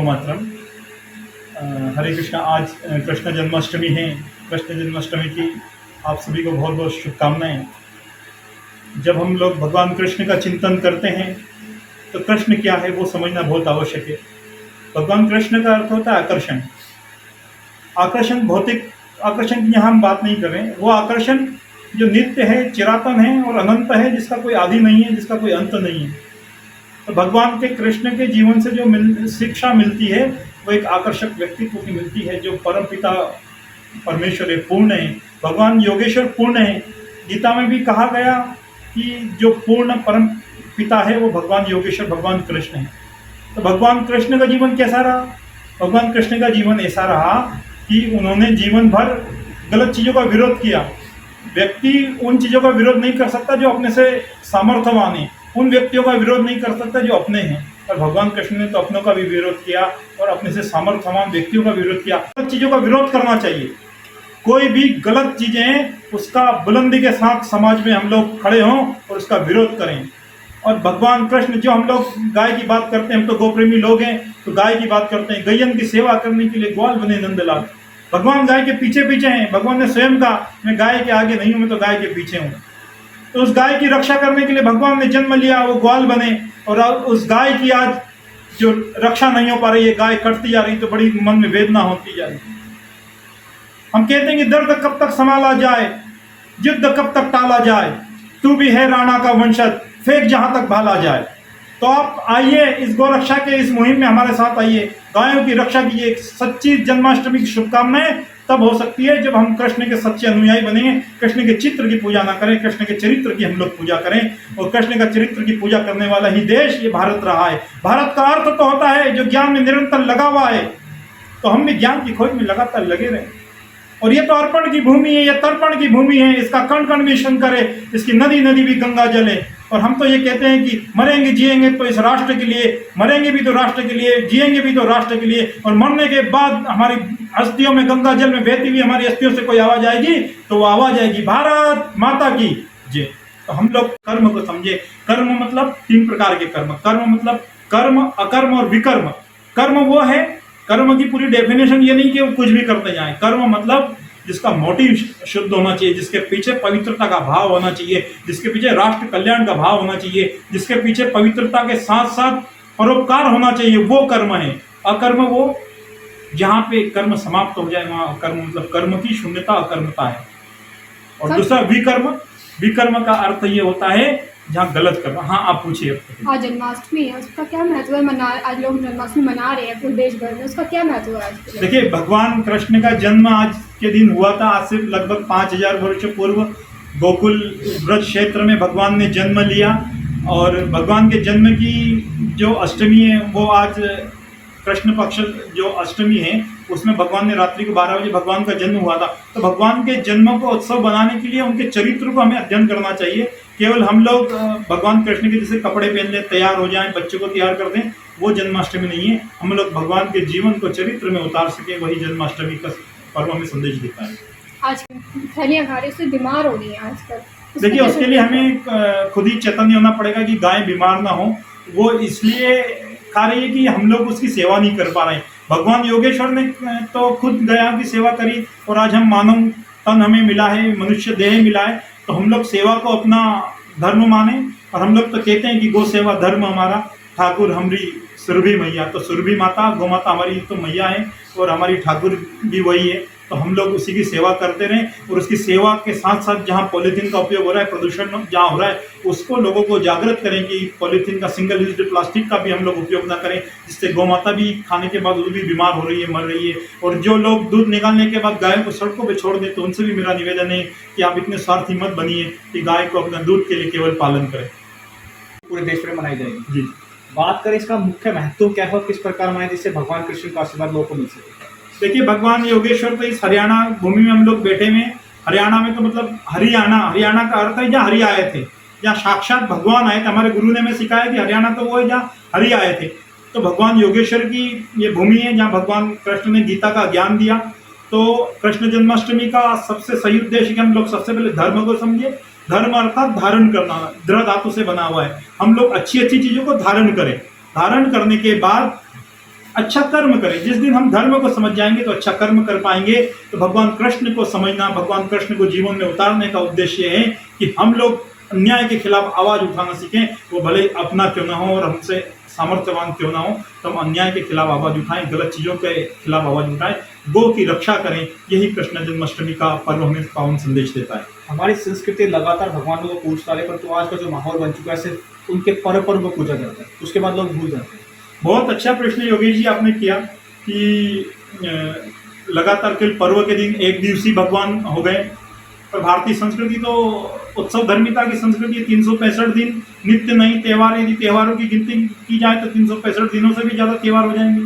मातरम। हरे कृष्णा। आज कृष्ण जन्माष्टमी है। कृष्ण जन्माष्टमी की आप सभी को बहुत बहुत शुभकामनाएं। जब हम लोग भगवान कृष्ण का चिंतन करते हैं तो कृष्ण क्या है वो समझना बहुत आवश्यक है। भगवान कृष्ण का अर्थ होता है आकर्षण। आकर्षण, भौतिक आकर्षण की यहाँ हम बात नहीं कर रहे हैं। वो आकर्षण जो नित्य है, चिरातन है और अनंत है, जिसका कोई आदि नहीं है, जिसका कोई अंत नहीं है। तो भगवान के कृष्ण के जीवन से जो शिक्षा मिलती है वो एक आकर्षक व्यक्तित्व की मिलती है, जो परम पिता परमेश्वर है, पूर्ण है। भगवान योगेश्वर पूर्ण है। गीता में भी कहा गया कि जो पूर्ण परम पिता है वो भगवान योगेश्वर, भगवान कृष्ण है। तो भगवान कृष्ण का जीवन कैसा रहा? भगवान कृष्ण का जीवन ऐसा रहा कि उन्होंने जीवन भर गलत चीज़ों का विरोध किया। व्यक्ति उन चीज़ों का विरोध नहीं कर सकता जो अपने से सामर्थ्यवान है, उन व्यक्तियों का विरोध नहीं कर सकता जो अपने हैं। और भगवान कृष्ण ने तो अपनों का भी विरोध किया और अपने से सामर्थ्यवान व्यक्तियों का विरोध किया। गलत चीज़ों का विरोध करना चाहिए। कोई भी गलत चीज़ें उसका बुलंदी के साथ समाज में हम लोग खड़े हों और उसका विरोध करें। और भगवान कृष्ण, जो हम लोग गाय की बात करते हैं, हम तो गोप्रेमी लोग हैं तो गाय की बात करते हैं। गैयन की सेवा करने के लिए ग्वाल बने नंदलाल। भगवान गाय के पीछे पीछे हैं। भगवान ने स्वयं कहा मैं गाय के आगे नहीं हूँ, मैं तो गाय के पीछे हूँ। तो उस गाय की रक्षा करने के लिए भगवान ने जन्म लिया, वो ग्वाल बने। और उस गाय की आज जो रक्षा नहीं हो पा रही है, गाय कटती जा रही, तो बड़ी मन में वेदना होती जा रही। हम कहते हैं कि दर्द कब तक संभाला जाए, युद्ध कब तक टाला जाए, तू भी है राणा का वंशज, फेंक जहां तक भाला जाए। तो आप आइए इस गौरक्षा के इस मुहिम में हमारे साथ आइए, गायों की रक्षा कीजिए। सच्ची जन्माष्टमी की शुभकामनाएं तब हो सकती है जब हम कृष्ण के सच्चे अनुयायी बनेंगे। कृष्ण के चित्र की पूजा ना करें, कृष्ण के चरित्र की हम लोग पूजा करें। और कृष्ण का चरित्र की पूजा करने वाला ही देश ये भारत रहा है। भारत का अर्थ तो होता है जो ज्ञान में निरंतर लगा हुआ है। तो हम भी ज्ञान की खोज में लगातार लगे रहें। और ये तो अर्पण की भूमि है, ये तर्पण की भूमि है। इसका कण कण भी शंकर है, इसकी नदी नदी भी गंगा जल है। और हम तो ये कहते हैं कि मरेंगे जिएंगे तो इस राष्ट्र के लिए, मरेंगे भी तो राष्ट्र के लिए, जिएंगे भी तो राष्ट्र के लिए। और मरने के बाद हमारी अस्थियों में, गंगा जल में बहती हुई हमारी अस्थियों से कोई आवाज आएगी तो वो आवाज आएगी भारत माता की जय। तो हम लोग कर्म को समझे। कर्म मतलब 3 प्रकार के कर्म। कर्म मतलब कर्म, अकर्म और विकर्म। कर्म वो है, कर्म की पूरी डेफिनेशन ये नहीं कि वो कुछ भी करते जाएं। कर्म मतलब जिसका मोटिव शुद्ध होना चाहिए, जिसके पीछे पवित्रता का भाव होना चाहिए, जिसके पीछे राष्ट्र कल्याण का भाव होना चाहिए, जिसके पीछे पवित्रता के साथ साथ परोपकार होना चाहिए, वो कर्म है। अकर्म वो जहाँ पे कर्म समाप्त हो जाए वहाँ कर्म, मतलब कर्म की शून्यता अकर्मता है। और दूसरा विकर्म। विकर्म का अर्थ ये होता है जहाँ गलत कर्म। हाँ, आप पूछिए। आज जन्माष्टमी है, उसका क्या महत्व है? आज लोग जन्माष्टमी मना रहे हैं पूरे देश भर में, उसका क्या महत्व है आज? देखिए, भगवान कृष्ण का जन्म आज के दिन हुआ था। आज से लगभग 5000 वर्ष पूर्व गोकुल ब्रज क्षेत्र में भगवान ने जन्म लिया। और भगवान के जन्म की जो अष्टमी है वो आज कृष्ण पक्ष जो अष्टमी है उसमें भगवान ने रात्रि को 12 बजे भगवान का जन्म हुआ था। तो भगवान के जन्म को उत्सव बनाने के लिए उनके चरित्र को हमें अध्ययन करना चाहिए। केवल हम लोग भगवान कृष्ण के जैसे कपड़े पहन लें, तैयार हो जाएं, बच्चों को तैयार कर दें, वो जन्माष्टमी नहीं है। हम लोग भगवान के जीवन को चरित्र में उतार सके, वही जन्माष्टमी का पर्व हमें संदेश देता है। आज थैलियाँ खा रही, उससे बीमार हो रही है आजकल। देखिए, उसके लिए हमें खुद ही चेतन्य होना पड़ेगा कि गाय बीमार ना हो। वो इसलिए खा रही है कि हम लोग उसकी सेवा नहीं कर पा रहे हैं। भगवान योगेश्वर ने तो खुद गया की सेवा करी और आज हम मानव तन हमें मिला है, मनुष्य देह मिला है, तो हम लोग सेवा को अपना धर्म माने। और हम लोग तो कहते हैं कि गो सेवा धर्म हमारा, ठाकुर हमारी सुरभि मैया। तो सुरभि माता, गौ माता हमारी तो मैया है और हमारी ठाकुर भी वही है। तो हम लोग उसी की सेवा करते रहें। और उसकी सेवा के साथ साथ जहाँ पॉलीथीन का उपयोग हो रहा है, प्रदूषण जहाँ हो रहा है, उसको लोगों को जागृत करें कि पॉलीथीन का, सिंगल यूज प्लास्टिक का भी हम लोग उपयोग ना करें, जिससे गौ माता भी खाने के बाद वो भी बीमार हो रही है, मर रही है। और जो लोग दूध निकालने के बाद गायों को सड़कों पर छोड़ दें, तो उनसे भी मेरा निवेदन है कि आप इतने स्वार्थी मत बनिए कि गाय को अपना दूध के लिए केवल पालन करें। पूरे देश में मनाई जाएगी। जी, बात करें इसका मुख्य महत्व क्या है, किस प्रकार मनाए जिससे भगवान कृष्ण का आशीर्वाद लोगों को मिल सके। देखिए, भगवान योगेश्वर तो इस हरियाणा भूमि में हम लोग बैठे हुए। हरियाणा में तो मतलब हरियाणा, हरियाणा का अर्थ है जहाँ हरि आए थे, जहाँ साक्षात भगवान आए थे। हमारे गुरु ने हमें सिखाया कि हरियाणा तो वो है जहाँ हरि आए थे। तो भगवान योगेश्वर की ये भूमि है जहाँ भगवान कृष्ण ने गीता का ज्ञान दिया। तो कृष्ण जन्माष्टमी का सबसे सही उद्देश्य कि हम लोग सबसे पहले धर्म को समझे। धर्म अर्थात धारण करना, द्र धातु से बना हुआ है। हम लोग अच्छी अच्छी चीज़ों को धारण करें। धारण करने के बाद अच्छा कर्म करें। जिस दिन हम धर्म को समझ जाएंगे तो अच्छा कर्म कर पाएंगे। तो भगवान कृष्ण को समझना, भगवान कृष्ण को जीवन में उतारने का उद्देश्य है कि हम लोग अन्याय के खिलाफ आवाज उठाना सीखें। वो भले अपना क्यों ना हो और हमसे सामर्थ्यवान क्यों ना हो, तो हम अन्याय के खिलाफ आवाज उठाएं, गलत चीजों के खिलाफ आवाज उठाएं, गो की रक्षा करें। यही कृष्ण जन्माष्टमी का पर्व हमें पावन संदेश देता है। हमारी संस्कृति लगातार भगवानों को पूजता है, परंतु आज का जो माहौल बन चुका है सिर्फ उनके पर्व को पूजा जाता है, उसके बाद लोग भूल जाते हैं। बहुत अच्छा प्रश्न योगेश जी आपने किया कि लगातार केवल पर्व के दिन एक दिवसीय भगवान हो गए। पर भारतीय संस्कृति तो उत्सव धर्मिता की संस्कृति है। 365 दिन नित्य नई त्योहार, यदि त्योहारों की गिनती की जाए तो 365 दिनों से भी ज़्यादा त्योहार हो जाएंगे।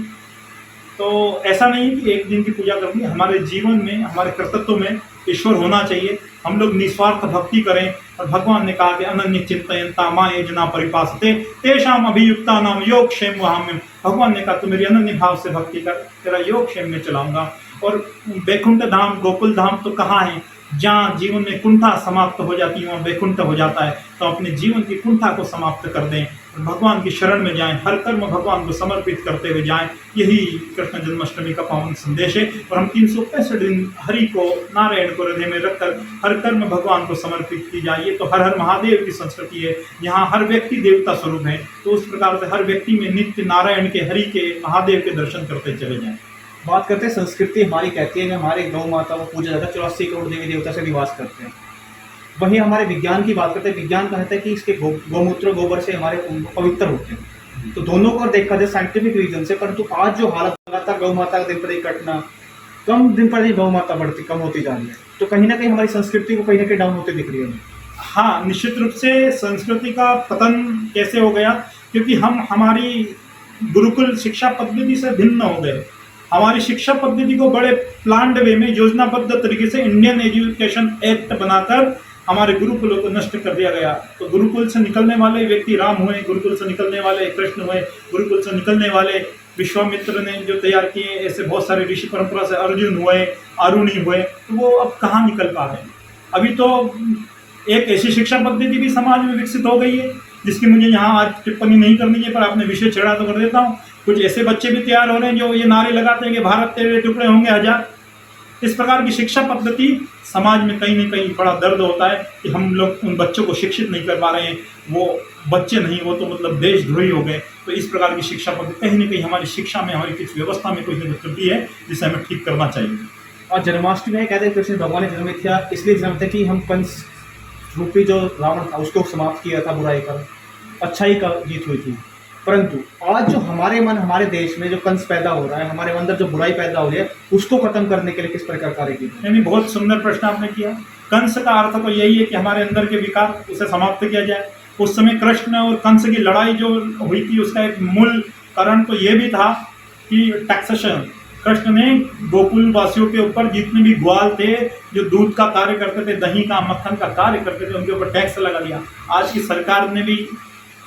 तो ऐसा नहीं है कि एक दिन की पूजा करनी। हमारे जीवन में, हमारे कर्तव्य में ईश्वर होना चाहिए। हम लोग निस्वार्थ भक्ति करें। और भगवान ने कहा कि अनन्य चिंतयन्ता मां ये जना परिपासते तेषाम अभियुक्ता नाम योग क्षेम वहाम्यम। भगवान ने कहा तू मेरी अनन्य भाव से भक्ति कर, तेरा योग क्षेम में चलाऊंगा। और वैकुंठ धाम, गोकुल धाम तो कहाँ है? जहाँ जीवन में कुंठा समाप्त हो जाती है वहाँ वैकुंठ हो जाता है। तो अपने जीवन की कुंठा को समाप्त कर दें और भगवान की शरण में जाएं, हर कर्म भगवान को समर्पित करते हुए जाएं। यही कृष्ण जन्माष्टमी का पावन संदेश है। और हम 365 दिन हरि को, नारायण को हृदय में रखकर हर कर्म भगवान को समर्पित की जाइए। तो हर हर महादेव की संस्कृति है, यहाँ हर व्यक्ति देवता स्वरूप है। तो उस प्रकार से हर व्यक्ति में नित्य नारायण के, हरि के, महादेव के दर्शन करते चले जाएं। बात करते हैं संस्कृति हमारी कहती है कि हमारे गौ माता को पूजा जाता है, 84 करोड़ देवी देवता से निवास करते हैं। वहीं हमारे विज्ञान की बात करते हैं, विज्ञान कहता है कि इसके गौमूत्र, गोबर से हमारे पवित्र होते हैं। तो दोनों को देखा जाए साइंटिफिक रीजन से, परंतु आज जो हालत लगातार गौ माता का दिन प्रतिदिन कटना, दिन प्रतिदिन गौ माता कम होती जा रही है, तो कहीं ना कहीं हमारी संस्कृति को कहीं ना कहीं डाउन होते दिख रही है। हाँ, निश्चित रूप से संस्कृति का पतन कैसे हो गया? क्योंकि हम हमारी गुरुकुल शिक्षा पद्धति से भिन्न हो गए। हमारी शिक्षा पद्धति को बड़े प्लान्ड वे में, योजनाबद्ध तरीके से इंडियन एजुकेशन एक्ट बनाकर हमारे गुरुकुलों को नष्ट कर दिया गया। तो गुरुकुल से निकलने वाले व्यक्ति राम हुए, गुरुकुल से निकलने वाले कृष्ण हुए, गुरुकुल से निकलने वाले विश्वामित्र ने जो तैयार किए, ऐसे बहुत सारे ऋषि परंपरा से अर्जुन हुए, अरुणी हुए, तो वो अब कहाँ निकल पा रहे हैं? अभी तो एक ऐसी शिक्षा पद्धति भी समाज में विकसित हो गई है जिसकी मुझे यहाँ आज टिप्पणी नहीं करनी है, पर आपने विषय छेड़ा तो कर देता हूँ। कुछ ऐसे बच्चे भी तैयार हो रहे हैं जो ये नारे लगाते हैं कि भारत तेरे टुकड़े होंगे हजार। इस प्रकार की शिक्षा पद्धति समाज में कहीं ना कहीं बड़ा दर्द होता है कि हम लोग उन बच्चों को शिक्षित नहीं कर पा रहे हैं। वो बच्चे नहीं, वो तो मतलब देशद्रोही हो गए। तो इस प्रकार की शिक्षा पद्धति कहीं ना कहीं हमारी शिक्षा में, हमारी किस व्यवस्था में कुछ न कुछ त्रुटि है जिसे हमें ठीक करना चाहिए। और जन्माष्टमी में कहते हैं कृष्ण भगवान ने जन्म किया, इसलिए जन्म था कि हम कंस रूपी जो रावण था उसको समाप्त किया था, बुराई पर अच्छाई का जीत हुई थी। परंतु आज जो हमारे मन, हमारे देश में जो कंस पैदा हो रहा है, हमारे अंदर जो बुराई पैदा हो रही है, उसको खत्म करने के लिए किस प्रकार कार्य किया? यानी बहुत सुंदर प्रश्न आपने किया। कंस का अर्थ तो यही है कि हमारे अंदर के विकार, उसे समाप्त किया जाए। उस समय कृष्ण और कंस की लड़ाई जो हुई थी उसका एक मूल कारण तो ये भी था कि टैक्सेशन। कृष्ण ने गोकुल वासियों के ऊपर जितने भी ग्वाल थे, जो दूध का कार्य करते थे, दही का, मक्खन का कार्य करते थे, उनके ऊपर टैक्स लगा दिया। आज की सरकार ने भी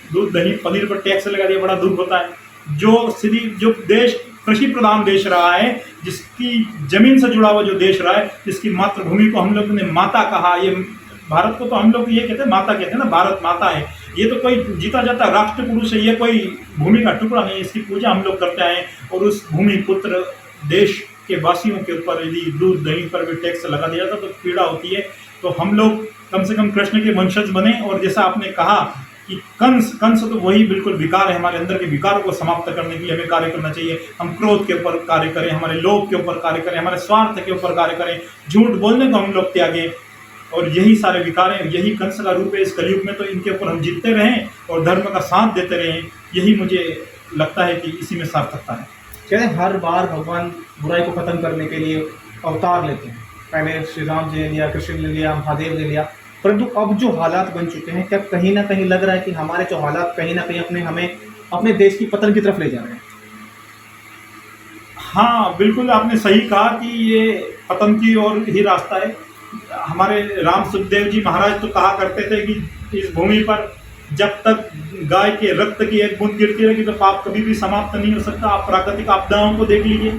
दूध, दही, पनीर पर टैक्स लगा दिया। बड़ा दुख होता है। जो देश कृषि प्रधान देश रहा है, जिसकी जमीन से जुड़ा हुआ जो देश रहा है, जिसकी मातृभूमि को हम लोग ने माता कहा, ये भारत को तो हम लोग ये कहते हैं माता कहते हैं ना, भारत माता है। ये तो कोई जीता जाता राष्ट्र पुरुष है, ये कोई भूमि का टुकड़ा नहीं। इसकी पूजा हम लोग करते हैं। और उस भूमि पुत्र देश के वासियों के ऊपर यदि दूध, दही पर भी टैक्स लगा दिया जाता तो पीड़ा होती है। तो हम लोग कम से कम कृष्ण के वंशज बने। और जैसा आपने कहा कि कंस तो वही बिल्कुल विकार है। हमारे अंदर के विकारों को समाप्त करने के लिए हमें कार्य करना चाहिए। हम क्रोध के ऊपर कार्य करें, हमारे लोभ के ऊपर कार्य करें, हमारे स्वार्थ के ऊपर कार्य करें, झूठ बोलने को हम लोग त्यागें। और यही सारे विकार हैं, यही कंस का रूप है इस कलयुग में। तो इनके ऊपर हम जीतते रहें और धर्म का साथ देते रहें। यही मुझे लगता है कि इसी में सार्थकता है। कहते हैं हर बार भगवान बुराई को खत्म करने के लिए अवतार लेते हैं। पहले श्री राम जी ने लिया, कृष्ण ने लिया, महादेव ने लिया, परंतु अब जो हालात बन चुके हैं, क्या कहीं ना कहीं लग रहा है कि हमारे जो हालात कहीं ना कहीं हमें अपने देश की पतन की तरफ ले जा रहे हैं? हाँ, बिल्कुल आपने सही कहा कि ये पतन की ओर ही रास्ता है। हमारे राम सुखदेव जी महाराज तो कहा करते थे कि इस भूमि पर जब तक गाय के रक्त की एक बूंद गिरती रहेगी तो पाप कभी भी समाप्त नहीं हो सकता। आप प्राकृतिक आपदाओं को देख लीजिए,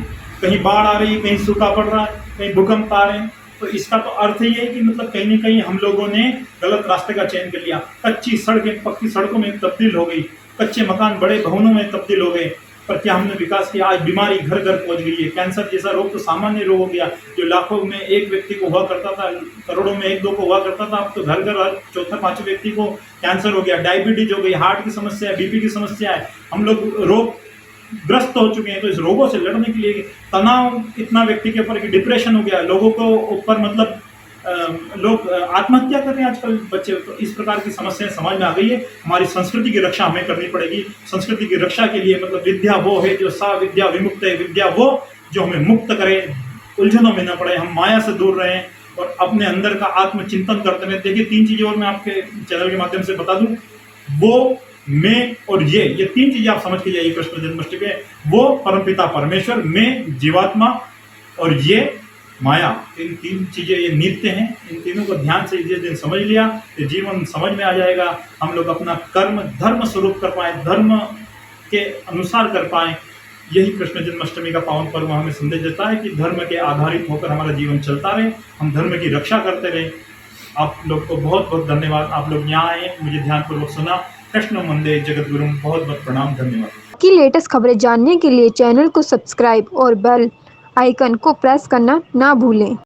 कहीं बाढ़ आ रही है, कहीं सूखा पड़ रहा है, कहीं भूकंप आ रहे हैं। तो इसका तो अर्थ ये है कि मतलब कहीं ना कहीं हम लोगों ने गलत रास्ते का चयन कर लिया। कच्ची सड़कें पक्की सड़कों में तब्दील हो गई, कच्चे मकान बड़े भवनों में तब्दील हो गए। पर क्या हमने विकास किया? आज बीमारी घर घर पहुंच गई है। कैंसर जैसा रोग तो सामान्य रोग हो गया, जो लाखों में एक व्यक्ति को हुआ करता था, करोड़ों में एक दो को हुआ करता था, अब तो घर घर चौथा पांचवें व्यक्ति को कैंसर हो गया, डायबिटीज हो गई, हार्ट की समस्या है, बीपी की समस्या है। हम लोग रोग ग्रस्त हो चुके हैं। तो इस रोगों से लड़ने के लिए तनाव इतना व्यक्ति के ऊपर कि डिप्रेशन हो गया, लोगों को ऊपर मतलब लोग आत्महत्या कर रहे हैं आजकल बच्चे। तो इस प्रकार की समस्याएं समाज में आ गई है। हमारी संस्कृति की रक्षा हमें करनी पड़ेगी। संस्कृति की रक्षा के लिए मतलब विद्या वो है जो सा विद्या विमुक्त है, विद्या वो जो हमें मुक्त करे, उलझनों में न पड़े, हम माया से दूर रहें और अपने अंदर का आत्मचिंतन करते रहें। देखिए 3 चीजें और मैं आपके चैनल के माध्यम से बता दूं, वो, मैं और ये 3 चीजें आप समझ के जाइए कृष्ण जन्माष्टमी में। वो परमपिता परमेश्वर, मैं जीवात्मा और ये माया, इन 3 चीजें ये नित्य हैं। इन तीनों को ध्यान से जिस दिन समझ लिया तो जीवन समझ में आ जाएगा। हम लोग अपना कर्म धर्म स्वरूप कर पाए, धर्म के अनुसार कर पाए। यही कृष्ण जन्माष्टमी का पावन पर्व हमें संदेश देता है कि धर्म के आधारित होकर हमारा जीवन चलता रहे, हम धर्म की रक्षा करते रहे। आप लोग को बहुत बहुत धन्यवाद, आप लोग यहाँ आए, मुझे ध्यानपूर्वक सुना। कृष्ण वंदे जगद्गुरु, बहुत बहुत प्रणाम, धन्यवाद। की लेटेस्ट खबरें जानने के लिए चैनल को सब्सक्राइब और बेल आइकन को प्रेस करना ना भूलें।